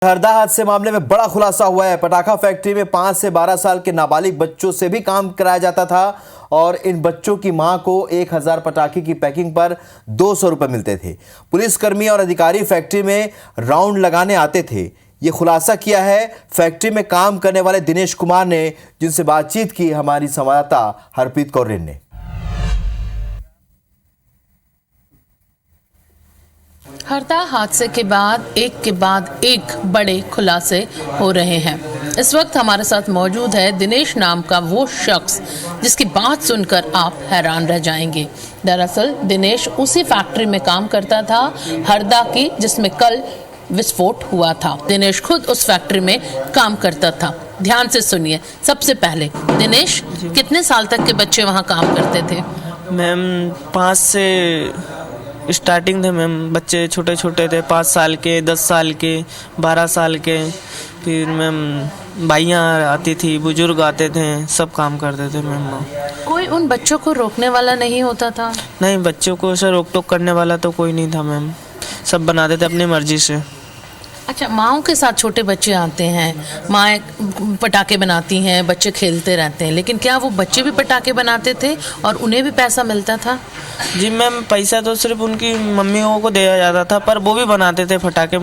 हरदा हादसे मामले में बड़ा खुलासा हुआ है। पटाखा फैक्ट्री में 5 से 12 साल के नाबालिग बच्चों से भी काम कराया जाता था और इन बच्चों की मां को 1000 पटाखे की पैकिंग पर 200 रुपए मिलते थे। पुलिसकर्मी और अधिकारी फैक्ट्री में राउंड लगाने आते थे। ये खुलासा किया है फैक्ट्री में काम करने वाले दिनेश कुमार ने, जिनसे बातचीत की हमारी संवाददाता हरप्रीत कौर ने। हरदा हादसे के बाद एक बड़े खुलासे हो रहे हैं। इस वक्त हमारे साथ मौजूद है दिनेश नाम का वो शख्स जिसकी बात सुनकर आप हैरान रह जाएंगे। दरअसल दिनेश उसी फैक्ट्री में काम करता था हरदा की, जिसमें कल विस्फोट हुआ था। दिनेश खुद उस फैक्ट्री में काम करता था। ध्यान से सुनिए। सबसे पहले दिनेश, कितने साल तक के बच्चे वहाँ काम करते थे? मैम 5 से स्टार्टिंग थे मैम। बच्चे छोटे छोटे थे, 5 साल के, 10 साल के, 12 साल के। फिर मैम भाइयाँ आती थी, बुजुर्ग आते थे, सब काम करते थे मैम। कोई उन बच्चों को रोकने वाला नहीं होता था? नहीं, बच्चों को ऐसे रोक टोक करने वाला तो कोई नहीं था मैम। सब बनाते थे अपनी मर्जी से। अच्छा, माओं के साथ छोटे बच्चे आते हैं, माएँ पटाखे बनाती हैं, बच्चे खेलते रहते हैं, लेकिन क्या वो बच्चे भी पटाखे बनाते थे और उन्हें भी पैसा मिलता था? जी मैम, पैसा तो सिर्फ उनकी मम्मियों को दिया जाता था, पर वो भी बनाते थे पटाखे,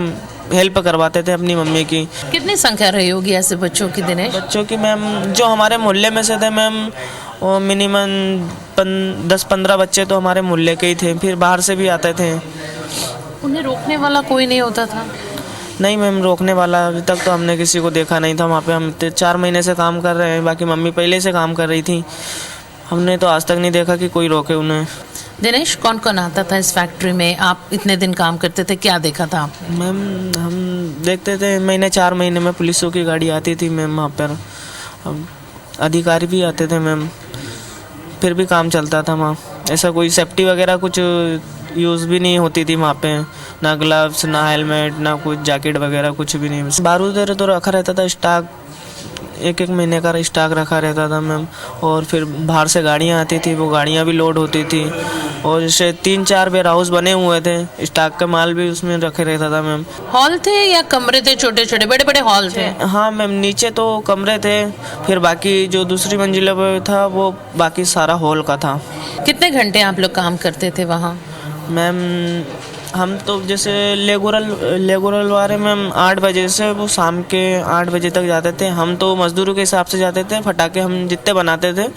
हेल्प करवाते थे अपनी मम्मी की। कितनी संख्या रही होगी ऐसे बच्चों की दिनेश? बच्चों की मैम, जो हमारे मोहल्ले में से थे मैम, वो मिनिमम 10-15 बच्चे तो हमारे मोहल्ले के ही थे। फिर बाहर से भी आते थे। उन्हें रोकने वाला कोई नहीं होता था? नहीं मैम, रोकने वाला अभी तक तो हमने किसी को देखा नहीं था। वहाँ पे हम 4 महीने से काम कर रहे हैं, बाकी मम्मी पहले से काम कर रही थी। हमने तो आज तक नहीं देखा कि कोई रोके उन्हें। दिनेश, कौन कौन आता था इस फैक्ट्री में? आप इतने दिन काम करते थे, क्या देखा था आपने? मैम हम देखते थे, महीने 4 महीने में पुलिसों की गाड़ी आती थी मैम वहाँ पर। अधिकारी भी आते थे मैम, फिर भी काम चलता था वहाँ। ऐसा कोई सेफ्टी वगैरह कुछ यूज़ भी नहीं होती थी वहाँ पे, ना ग्लव्स, ना हेलमेट, ना कुछ जैकेट वगैरह, कुछ भी नहीं। बारूद तो रखा रहता था, स्टॉक 1-1 महीने का स्टॉक रखा रहता था मैम। और फिर बाहर से गाड़ियाँ आती थी, वो गाड़ियाँ भी लोड होती थी। और जैसे 3-4 वेयर हाउस बने हुए थे, स्टॉक का माल भी उसमें रखे रहता था मैम। हॉल थे या कमरे थे? छोटे छोटे बड़े बड़े हॉल थे? हाँ मैम, नीचे तो कमरे थे, फिर बाकी जो दूसरी मंजिला पे था वो बाकी सारा हॉल का था। कितने घंटे आप लोग काम करते थे वहाँ? मैम हम तो जैसे लेगुरल वाले मैम 8 बजे से वो शाम के 8 बजे तक जाते थे। हम तो मजदूरों के हिसाब से जाते थे। पटाखे हम जितने बनाते थे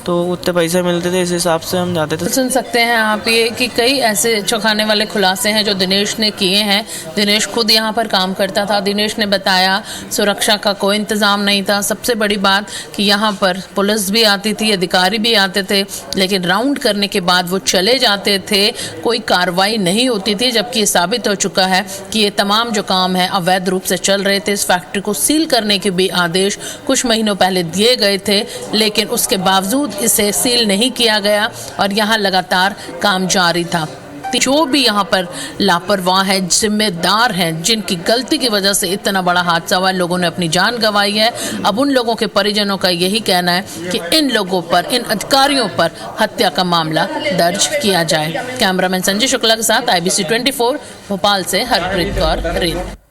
तो उतने पैसे मिलते थे, इस हिसाब से हम जाते थे। सुन सकते हैं आप ये कि कई ऐसे चौंकाने वाले खुलासे हैं जो दिनेश ने किए हैं। दिनेश खुद यहाँ पर काम करता था। दिनेश ने बताया सुरक्षा का कोई इंतज़ाम नहीं था। सबसे बड़ी बात कि यहाँ पर पुलिस भी आती थी, अधिकारी भी आते थे, लेकिन राउंड करने के बाद वो चले जाते थे, कोई कार्रवाई नहीं होती थी। जबकि ये साबित हो चुका है कि ये तमाम जो काम है अवैध रूप से चल रहे थे। इस फैक्ट्री को सील करने के भी आदेश कुछ महीनों पहले दिए गए थे, लेकिन उसके बावजूद इसे सील नहीं किया गया और यहाँ लगातार काम जारी था। जो भी यहाँ पर लापरवाह है, जिम्मेदार हैं, जिनकी गलती की वजह से इतना बड़ा हादसा हुआ, लोगों ने अपनी जान गंवाई है। अब उन लोगों के परिजनों का यही कहना है कि इन लोगों पर, इन अधिकारियों पर हत्या का मामला दर्ज किया जाए। कैमरामैन संजय शुक्ला के साथ IBC 24 भोपाल से हरप्रीत कौर।